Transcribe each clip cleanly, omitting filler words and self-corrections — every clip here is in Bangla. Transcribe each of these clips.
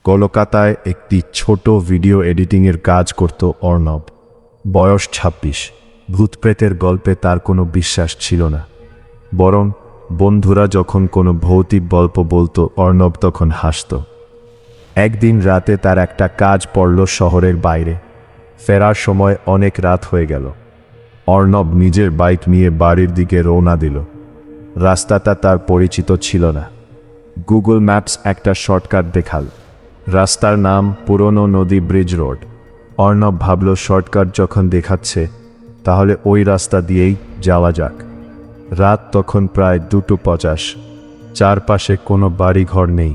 কলকাতায় একটি ছোট ভিডিও এডিটিংয়ের কাজ করত অর্ণব। বয়স ২৬। ভূতপ্রেতের গল্পে তার কোনো বিশ্বাস ছিল না, বরং বন্ধুরা যখন কোনো ভৌতিক গল্প বলতো অর্ণব তখন হাসত। একদিন রাতে তার একটা কাজ পড়ল শহরের বাইরে। ফেরার সময় অনেক রাত হয়ে গেল। অর্ণব নিজের বাইক নিয়ে বাড়ির দিকে রওনা দিল। রাস্তাটা তার পরিচিত ছিল না। গুগল ম্যাপস একটা শর্টকাট দেখাল। রাস্তার নাম পুরনো নদী ব্রিজ রোড। অর্ণব ভাবল শর্টকাট যখন দেখাচ্ছে তাহলে ওই রাস্তা দিয়েই যাওয়া যাক। রাত তখন প্রায় 2:50। চারপাশে কোনো বাড়িঘর নেই।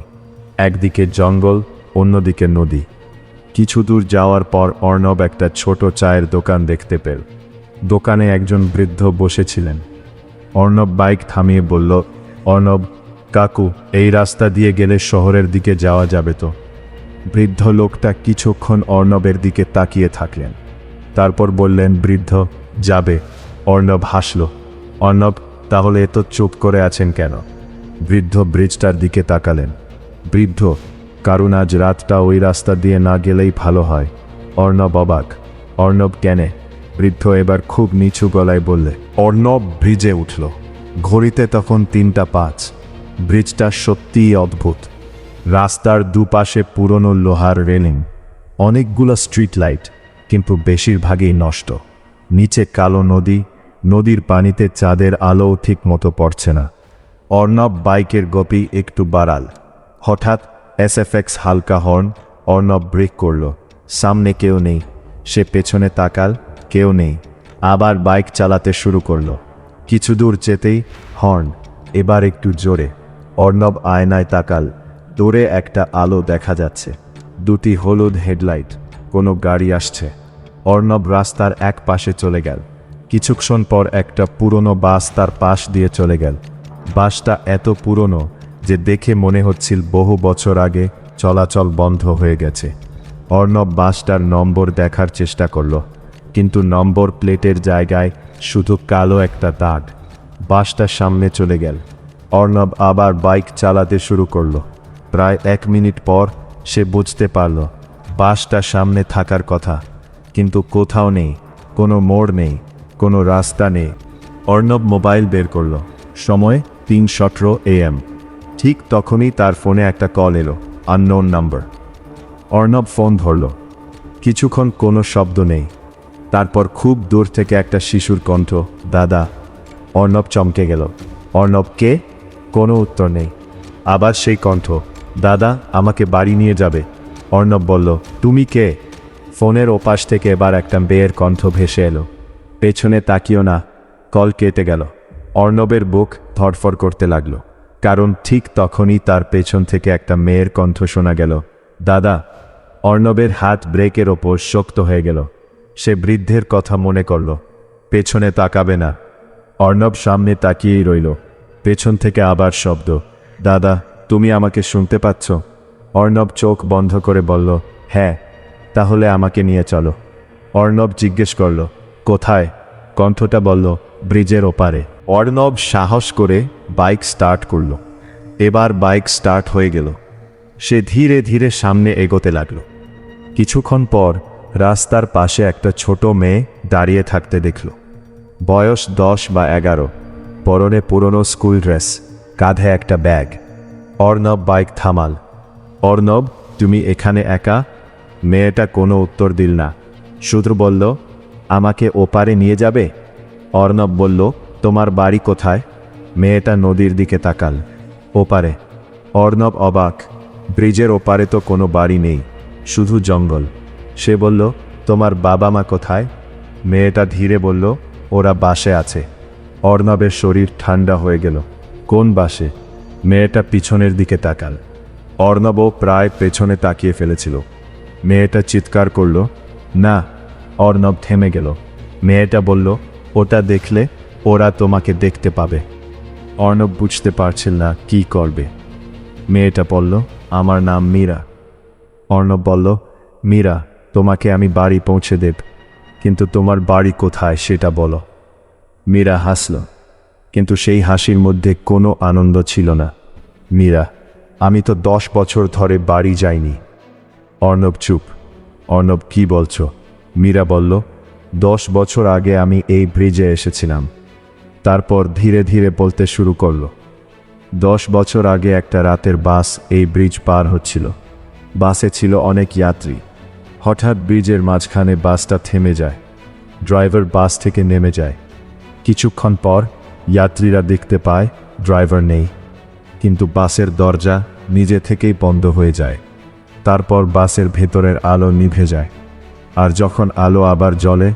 একদিকে জঙ্গল, অন্যদিকে নদী। কিছু দূর যাওয়ার পর অর্ণব একটা ছোট চায়ের দোকান দেখতে পেল। দোকানে একজন বৃদ্ধ বসেছিলেন। অর্ণব বাইক থামিয়ে বলল, অর্ণব কাকু, এই রাস্তা দিয়ে গেলে শহরের দিকে যাওয়া যাবে তো? বৃদ্ধ লোকটা কিছুক্ষণ অর্ণবের দিকে তাকিয়ে থাকলেন, তারপর বললেন, বৃদ্ধ, যাবে। অর্ণব হাসল। অর্ণব, তাহলে এত চুপ করে আছেন কেন? বৃদ্ধ ব্রিজটার দিকে তাকালেন। বৃদ্ধ, কারণ আজ রাতটা ওই রাস্তা দিয়ে না গেলেই ভালো হয়। অর্ণব অবাক। অর্ণব কেনে? বৃদ্ধ এবার খুব নিচু গলায় বললে। অর্ণব ব্রিজে উঠল। ঘড়িতে তখন 3:05। ব্রিজটা সত্যিই অদ্ভুত। রাস্তার দুপাশে পুরনো লোহার রেলিং, অনেকগুলো স্ট্রিট লাইট, কিন্তু বেশিরভাগই নষ্ট। নিচে কালো নদী, নদীর পানিতে চাঁদের আলোও ঠিক মতো পড়ছে না। অর্ণব বাইকের গতি একটু বাড়াল। হঠাৎ এসএফএক্স হালকা হর্ন। অর্ণব ব্রেক করল। সামনে কেউ নেই। সে পেছনে তাকাল, কেউ নেই। আবার বাইক চালাতে শুরু করল। কিছু দূর যেতেই হর্ন, এবার একটু জোরে। অর্ণব আয়নায় তাকাল। দূরে একটা আলো দেখা যাচ্ছে, দুটি হলুদ হেডলাইট। কোনো গাড়ি আসছে। অর্ণব রাস্তার এক পাশে চলে গেল। কিছুক্ষণ পর একটা পুরনো বাস তার পাশ দিয়ে চলে গেল। বাসটা এত পুরনো যে দেখে মনে হচ্ছিল বহু বছর আগে চলাচল বন্ধ হয়ে গেছে। অর্ণব বাসটার নম্বর দেখার চেষ্টা করল, কিন্তু নম্বর প্লেটের জায়গায় শুধু কালো একটা দাগ। বাসটা সামনে চলে গেল। অর্ণব আবার বাইক চালাতে শুরু করল। প্রায় 1 মিনিট পর সে বুঝতে পারল বাসটা সামনে থাকার কথা, কিন্তু কোথাও নেই। কোনো মোড় নেই, কোনো রাস্তা নেই। অর্ণব মোবাইল বের করল। সময় 3:17 AM। ঠিক তখনই তার ফোনে একটা কল এলো, আননোন নাম্বার। অর্ণব ফোন ধরল। কিছুক্ষণ কোনো শব্দ নেই। তারপর খুব দূর থেকে একটা শিশুর কণ্ঠ, দাদা। অর্ণব চমকে গেল। অর্ণব কে? কোনো উত্তর নেই। আবার সেই কণ্ঠ, দাদা, আমাকে বাড়ি নিয়ে যাবে। অর্ণব বলল, তুমি কে? ফোনের ওপাশ থেকে এবার একটা মেয়ের কণ্ঠ ভেসে এলো, পেছনে তাকিও না। কল কেটে গেল। অর্ণবের বুক ধড়ফড় করতে লাগলো, কারণ ঠিক তখনই তার পেছন থেকে একটা মেয়ের কণ্ঠ শোনা গেল, দাদা। অর্ণবের হাত ব্রেকের ওপর শক্ত হয়ে গেল। সে বৃদ্ধের কথা মনে করল। পেছনে তাকাবে না। অর্ণব সামনে তাকিয়েই রইল। পেছন থেকে আবার শব্দ, দাদা, তুমি আমাকে শুনতে পাচ্ছ? অর্ণব চোখ বন্ধ করে বলল, হ্যাঁ। তাহলে আমাকে নিয়ে চলো। অর্ণব জিজ্ঞেস করল, কোথায়? কণ্ঠটা বলল, ব্রিজের ওপারে। অর্ণব সাহস করে বাইক স্টার্ট করল। এবার বাইক স্টার্ট হয়ে গেল। সে ধীরে ধীরে সামনে এগোতে লাগল। কিছুক্ষণ পর রাস্তার পাশে একটা ছোট মেয়ে দাঁড়িয়ে থাকতে দেখল। বয়স 10 বা 11। পরনে পুরনো স্কুল ড্রেস, কাঁধে একটা ব্যাগ। অর্ণব বাইক থামাল। অর্ণব, তুমি এখানে একা? মেয়েটা কোনো উত্তর দিল না, শুধু বলল, আমাকে ওপারে নিয়ে যাবে? অর্ণব বলল, তোমার বাড়ি কোথায়? মেয়েটা নদীর দিকে তাকাল। ওপারে। অর্ণব অবাক। ব্রিজের ওপারে তো কোনো বাড়ি নেই, শুধু জঙ্গল। সে বলল, তোমার বাবা মা কোথায়? মেয়েটা ধীরে বলল, ওরা বাসে আছে। অর্ণবের শরীর ঠান্ডা হয়ে গেল। কোন বাসে? মেয়েটা পিছনের দিকে তাকাল। অর্ণবও প্রায় পেছনে তাকিয়ে ফেলেছিল। মেয়েটা চিৎকার করল, না। অর্ণব থেমে গেল। মেয়েটা বলল, ওটা দেখলে ওরা তোমাকে দেখতে পাবে। অর্ণব বুঝতে পারছিল না কি করবে। মেয়েটা বলল, আমার নাম মীরা। অর্ণব বলল, মীরা, তোমাকে আমি বাড়ি পৌঁছে দেব, কিন্তু তোমার বাড়ি কোথায় সেটা বলো। মীরা হাসল, কিন্তু সেই হাসির মধ্যে কোনো আনন্দ ছিল না। মীরা, আমি তো 10 বছর ধরে বাড়ি যাইনি। অর্ণব চুপ। অর্ণব, কি বলছো? মীরা বলল, 10 বছর আগে আমি এই ব্রিজে এসেছিলাম। তারপর ধীরে ধীরে বলতে শুরু করলো। 10 বছর আগে একটা রাতের বাস এই ব্রিজ পার হচ্ছিল। বাসে ছিল অনেক যাত্রী। হঠাৎ ব্রিজের মাঝখানে বাসটা থেমে যায়। ড্রাইভার বাস থেকে নেমে যায়। কিছুক্ষণ পর যাত্রীরা দেখতে পায় ড্রাইভার নেই, কিন্তু বাসের দরজা নিজে থেকেই বন্ধ হয়ে যায়। তারপর বাসের ভেতরের আলো নিভে যায়। আর যখন আলো আবার জ্বলে,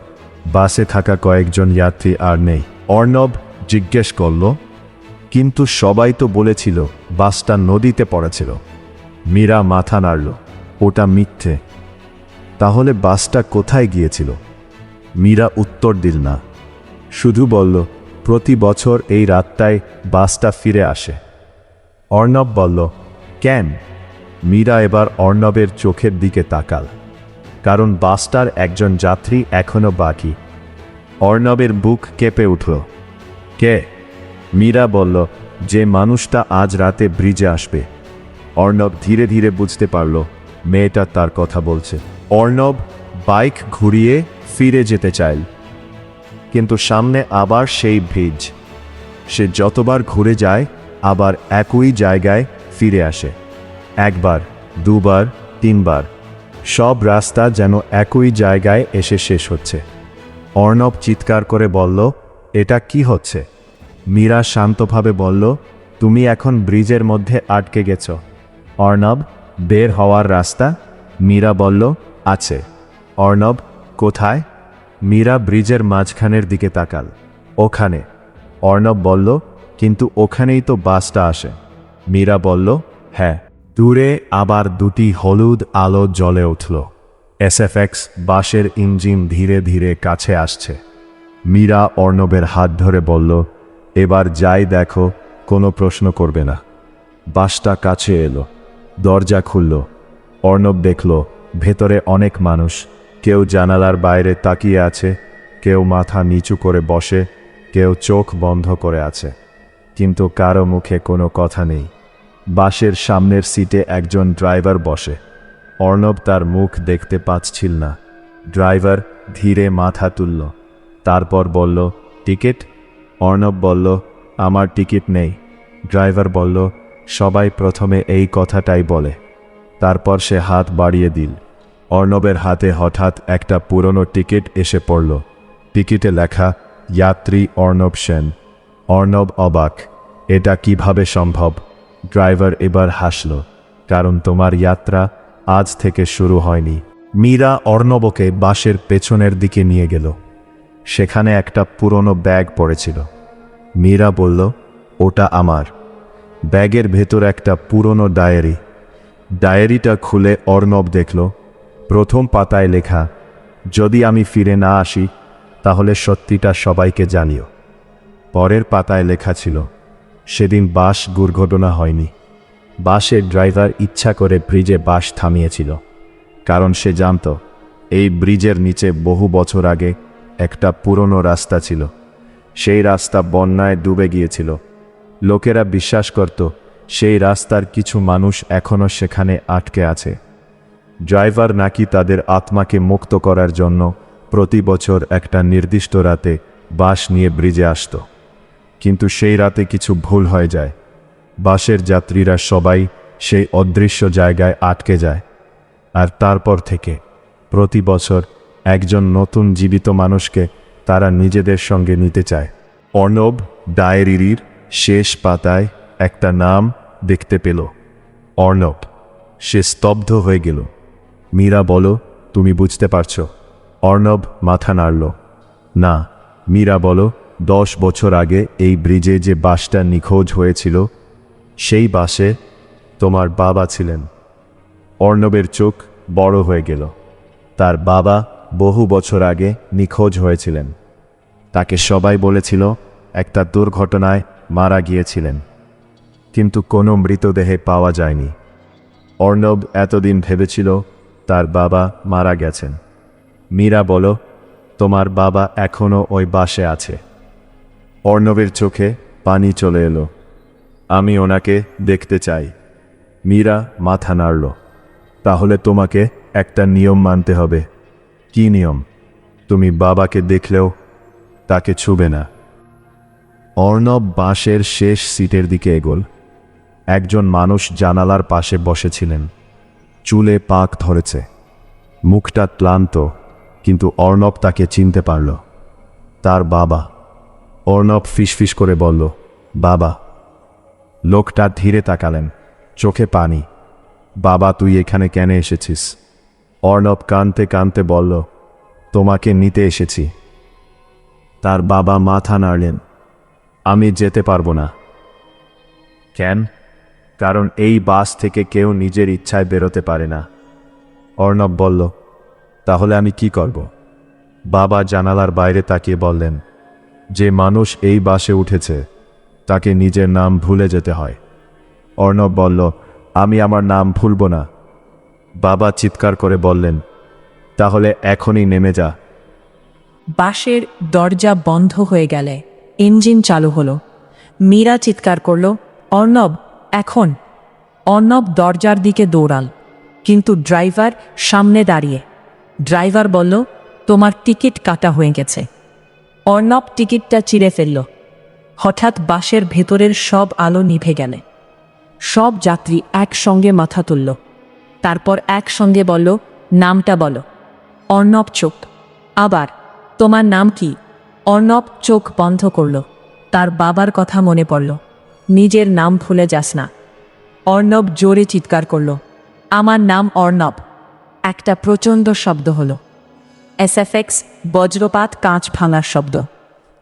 বাসে থাকা কয়েকজন যাত্রী আর নেই। অর্ণব জিজ্ঞেস করল, কিন্তু সবাই তো বলেছিল বাসটা নদীতে পড়েছিল। মীরা মাথা নাড়ল, ওটা মিথ্যে। তাহলে বাসটা কোথায় গিয়েছিল? মীরা উত্তর দিল না, শুধু বলল, প্রতি বছর এই রাতটায় বাসটা ফিরে আসে। অর্ণব বলল, কেন? মীরা এবার অর্ণবের চোখের দিকে তাকাল, কারণ বাসটার একজন যাত্রী এখনো বাকি। অর্ণবের বুক কেঁপে উঠল। কে? মীরা বলল, যে মানুষটা আজ রাতে ব্রিজে আসবে। অর্ণব ধীরে ধীরে বুঝতে পারল মেয়েটা তার কথা বলছে। অর্ণব বাইক ঘুরিয়ে ফিরে যেতে চাইল, কিন্তু সামনে আবার সেই ব্রিজ। সে যতবার ঘুরে যায় আবার একই জায়গায় ফিরে আসে। একবার, দুবার, তিনবার, সব রাস্তা যেন একই জায়গায় এসে শেষ হচ্ছে। অর্ণব চিৎকার করে বলল, এটা কি হচ্ছে? মীরা শান্তভাবে বলল, তুমি এখন ব্রিজের মধ্যে আটকে গেছ। অর্ণব, বের হওয়ার রাস্তা? মীরা বলল, আছে। অর্ণব, কোথায়? মীরা ব্রিজের মাঝখানের দিকে তাকাল। ওখানে। অর্ণব বলল, কিন্তু ওখানেই তো বাসটা আসে। মীরা বলল, হ্যাঁ। দূরে আবার দুটি হলুদ আলো জ্বলে উঠল। এসএফএক্স বাসের ইঞ্জিন ধীরে ধীরে কাছে আসছে। মীরা অর্ণবের হাত ধরে বলল, এবার যাই, দেখো, কোনো প্রশ্ন করবে না। বাসটা কাছে এলো। দরজা খুলল। অর্ণব দেখল ভেতরে অনেক মানুষ। কেউ জানালার বাইরে তাকিয়ে আছে, কেউ মাথা নিচু করে বসে, কেউ চোখ বন্ধ করে আছে, কিন্তু কারো মুখে কোনো কথা নেই। বাসের সামনের সিটে একজন ড্রাইভার বসে। অর্ণব তার মুখ দেখতে পাচ্ছিল না। ড্রাইভার ধীরে মাথা তুলল, তারপর বলল, টিকিট? অর্ণব বলল, আমার টিকিট নেই। ড্রাইভার বলল, সবাই প্রথমে এই কথাটাই বলে। তারপর সে হাত বাড়িয়ে দিল। অর্ণবের হাতে হঠাৎ একটা পুরনো টিকিট এসে পড়ল। টিকিটে লেখা, যাত্রী অর্ণব সেন। অর্ণব অবাক, এটা কিভাবে সম্ভব? ড্রাইভার এবার হাসল, কারণ তোমার যাত্রা আজ থেকে শুরু হয়নি। মীরা অর্ণবকে বাসের পেছনের দিকে নিয়ে গেল। সেখানে একটা পুরনো ব্যাগ পড়েছিল। মীরা বলল, ওটা আমার। ব্যাগের ভেতর একটা পুরনো ডায়েরি। ডায়েরিটা খুলে অর্ণব দেখল, প্রথম পাতায় লেখা, যদি আমি ফিরে না আসি তাহলে সত্যিটা সবাইকে জানিও। পরের পাতায় লেখা ছিল, সেদিন বাস দুর্ঘটনা হয়নি। বাসের ড্রাইভার ইচ্ছা করে ব্রিজে বাস থামিয়েছিল, কারণ সে জানত এই ব্রিজের নিচে বহু বছর আগে একটা পুরনো রাস্তা ছিল। সেই রাস্তা বন্যায় ডুবে গিয়েছিল। লোকেরা বিশ্বাস করত সেই রাস্তার কিছু মানুষ এখনও সেখানে আটকে আছে। ড্রাইভার নাকি তাদের আত্মাকে মুক্ত করার জন্য প্রতি বছর একটা নির্দিষ্ট রাতে বাস নিয়ে ব্রিজে আসত। কিন্তু সেই রাতে কিছু ভুল হয়ে যায়। বাসের যাত্রীরা সবাই সেই অদৃশ্য জায়গায় আটকে যায়। আর তারপর থেকে প্রতি বছর একজন নতুন জীবিত মানুষকে তারা নিজেদের সঙ্গে নিতে চায়। অর্ণব ডায়েরির শেষ পাতায় একটা নাম দেখতে পেল, অর্ণব। সে স্তব্ধ হয়ে গেল। মীরা বলো, তুমি বুঝতে পারছো? অর্ণব মাথা নাড়ল, না। মীরা বলো, 10 বছর আগে এই ব্রিজে যে বাসটা নিখোঁজ হয়েছিল, সেই বাসে তোমার বাবা ছিলেন। অর্ণবের চোখ বড় হয়ে গেল। তার বাবা বহু বছর আগে নিখোঁজ হয়েছিলেন। তাকে সবাই বলেছিল একটা দুর্ঘটনায় মারা গিয়েছিলেন, কিন্তু কোনো মৃতদেহে পাওয়া যায়নি। অর্ণব এতদিন ভেবেছিল তার বাবা মারা গেছেন। মীরা বলো, তোমার বাবা এখনও ওই বাসে আছে। অর্ণবের চোখে পানি চলে এলো। আমি ওনাকে দেখতে চাই। মীরা মাথা নাড়ল। তাহলে তোমাকে একটা নিয়ম মানতে হবে। কি নিয়ম? তুমি বাবাকে দেখলেও তাকে ছুবে না। অর্ণব বাঁশের শেষ সিটের দিকে এগোল। একজন মানুষ জানালার পাশে বসেছিলেন। চুলে পাক ধরেছে, মুখটা ক্লান্ত, কিন্তু অর্ণব তাকে চিনতে পারল। তার বাবা। অর্ণব ফিসফিস করে বলল, বাবা। লোকটা ধীরে তাকালেন, চোখে পানি। বাবা, তুই এখানে কেন এসেছিস? অর্ণব কাঁদতে কাঁদতে বলল, তোমাকে নিতে এসেছি। তার বাবা মাথা নাড়লেন। আমি যেতে পারবো না। কেন? কারণ এই বাস থেকে কেউ নিজের ইচ্ছায় বেরোতে পারে না। অর্ণব বলল, তাহলে আমি কি করব? বাবা জানালার বাইরে তাকিয়ে বললেন, যে মানুষ এই বাসে উঠেছে তাকে নিজের নাম ভুলে যেতে হয়। অর্ণব বলল, আমি আমার নাম ভুলব না। বাবা চিৎকার করে বললেন, তাহলে এখনই নেমে যা। বাসের দরজা বন্ধ হয়ে গেলে ইঞ্জিন চালু হলো। মীরা চিৎকার করল, অর্ণব, এখন! অর্ণব দরজার দিকে দৌড়াল, কিন্তু ড্রাইভার সামনে দাঁড়িয়ে। ড্রাইভার বলল, তোমার টিকিট কাটা হয়ে গেছে। অর্ণব টিকিটটা চিরে ফেলল। হঠাৎ বাসের ভেতরের সব আলো নিভে গেলে। সব যাত্রী একসঙ্গে মাথা তুলল। তারপর একসঙ্গে বলল, নামটা বলো। অর্ণব চোখ। আবার, তোমার নাম কি? অর্ণব চোখ বন্ধ করল। তার বাবার কথা মনে পড়ল, নিজের নাম ভুলে যাস না। অর্ণব জোরে চিৎকার করল, আমার নাম অর্ণব। একটা প্রচণ্ড শব্দ হলো। এসএফএক্স, বজ্রপাত, কাঁচ ভাঙার শব্দ।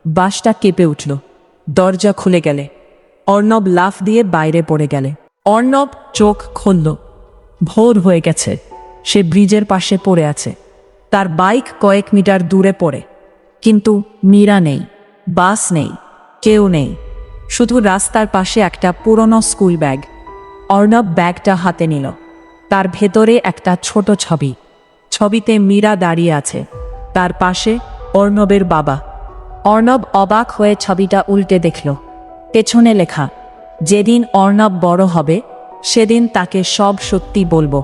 বাসটা কেঁপে উঠল। দরজা খুলে গেলে অর্ণব লাফ দিয়ে বাইরে পড়ে গেলে। অর্ণব চোখ খুলল। ভোর হয়ে গেছে। সে ব্রিজের পাশে পড়ে আছে। তার বাইক কয়েক মিটার দূরে পড়ে। কিন্তু মীরা নেই, বাস নেই, কেউ নেই। শুধু রাস্তার পাশে একটা পুরনো স্কুল ব্যাগ। অর্ণব ব্যাগটা হাতে নিল। তার ভেতরে একটা ছোট ছবি। ছবিতে মীরা দাঁড়িয়ে আছে, তার পাশে অর্ণবের বাবা। অর্ণব অবাক হয়ে ছবিটা উল্টে দেখল। পেছনে লেখা, যেদিন অর্ণব বড় হবে সেদিন তাকে সব সত্যি বলবো।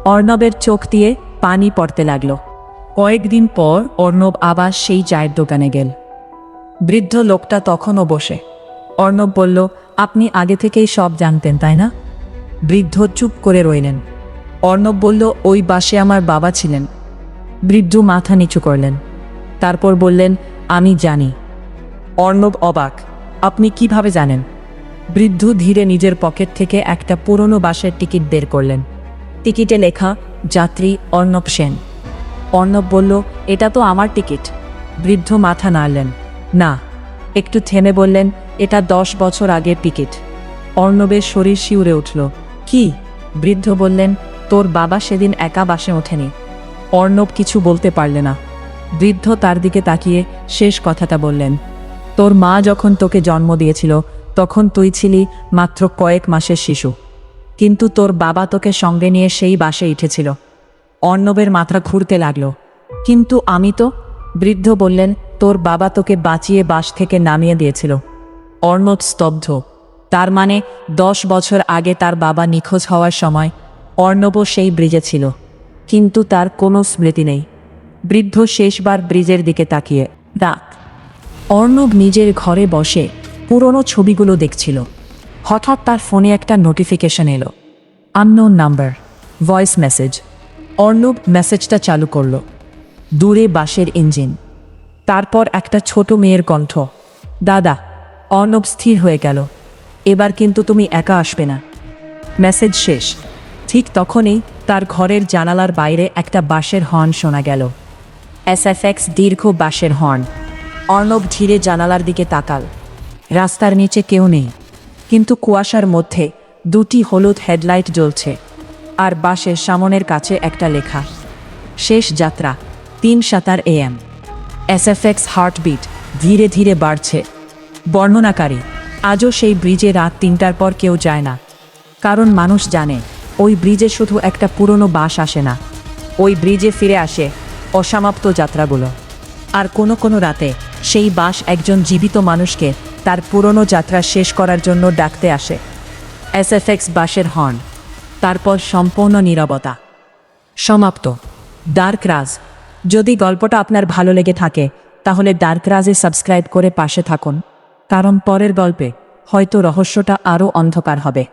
অর্ণবের চোখ দিয়ে পানি পড়তে লাগলো। কয়েকদিন পর অর্ণব আবার সেই চায়ের দোকানে গেল। বৃদ্ধ লোকটা তখনও বসে। অর্ণব বলল, আপনি আগে থেকেই সব জানতেন, তাই না? বৃদ্ধ চুপ করে রইলেন। অর্ণব বলল, ওই বাসে আমার বাবা ছিলেন। বৃদ্ধ মাথা নিচু করলেন। তারপর বললেন, আমি জানি। অর্ণব অবাক, আপনি কিভাবে জানেন? বৃদ্ধ ধীরে নিজের পকেট থেকে একটা পুরনো বাসের টিকিট বের করলেন। টিকিটে লেখা, যাত্রী অর্ণব সেন। অর্ণব বলল, এটা তো আমার টিকিট। বৃদ্ধ মাথা নাড়লেন। না। একটু থেমে বললেন, এটা 10 বছর আগের টিকিট। অর্ণবের শরীর শিউরে উঠল। কি? বৃদ্ধ বললেন, তোর বাবা সেদিন একা বাসে ওঠেনি। অর্ণব কিছু বলতে পারলে না। বৃদ্ধ তার দিকে তাকিয়ে শেষ কথাটা বললেন, তোর মা যখন তোকে জন্ম দিয়েছিল তখন তুই ছিলি মাত্র কয়েক মাসের শিশু, কিন্তু তোর বাবা তোকে সঙ্গে নিয়ে সেই বাসে উঠেছিল। অর্ণবের মাথা ঘুরতে লাগলো। কিন্তু আমি তো? বৃদ্ধ বললেন, তোর বাবা তোকে বাঁচিয়ে বাস থেকে নামিয়ে দিয়েছিল। অর্ণব স্তব্ধ। তার মানে 10 বছর আগে তার বাবা নিখোঁজ হওয়ার সময় অর্ণবও সেই ব্রিজে ছিল, কিন্তু তার কোনো স্মৃতি নেই। বৃদ্ধ শেষবার ব্রিজের দিকে তাকিয়ে ডাক। অর্ণব নিজের ঘরে বসে পুরনো ছবিগুলো দেখছিল। হঠাৎ তার ফোনে একটা নোটিফিকেশন এলো, unknown number, voice message. Arnab মেসেজটা চালু করল। দূরে বাসের ইঞ্জিন, তারপর একটা ছোট মেয়ের কণ্ঠ, দাদা। অর্ণব স্থির হয়ে গেল। এবার কিন্তু তুমি একা আসবে না। মেসেজ শেষ। ঠিক তখনই তার ঘরের জানালার বাইরে একটা বাসের হর্ন শোনা গেল। এসএফএক্স দীর্ঘ বাসের হর্ন। অর্ণব ধীরে জানালার দিকে তাকাল। রাস্তার নিচে কেউ নেই, কিন্তু কুয়াশার মধ্যে 2টি হলুদ হেডলাইট জ্বলছে, আর বাসের সামনের কাছে একটা লেখা, শেষ যাত্রা 3:27 AM। এসএফএক্স হার্টবিট ধীরে ধীরে বাড়ছে। বর্ণনাকারী, আজও সেই ব্রিজে রাত 3টার পর কেউ যায় না, কারণ মানুষ জানে ওই ব্রিজে শুধু একটা পুরনো বাস আসে না, ওই ব্রিজে ফিরে আসে অসমাপ্ত যাত্রাগুলো। আর কোনো রাতে সেই বাস একজন জীবিত মানুষকে তার পুরনো যাত্রা শেষ করার জন্য ডাকতে আসে। এসএফএক্স বাসের হর্ন, তারপর সম্পূর্ণ নীরবতা। সমাপ্ত। ডার্ক রাজ। যদি গল্পটা আপনার ভালো লেগে থাকে তাহলে ডার্ক রাজে সাবস্ক্রাইব করে পাশে থাকুন, কারণ পরের গল্পে হয়তো রহস্যটা আরও অন্ধকার হবে।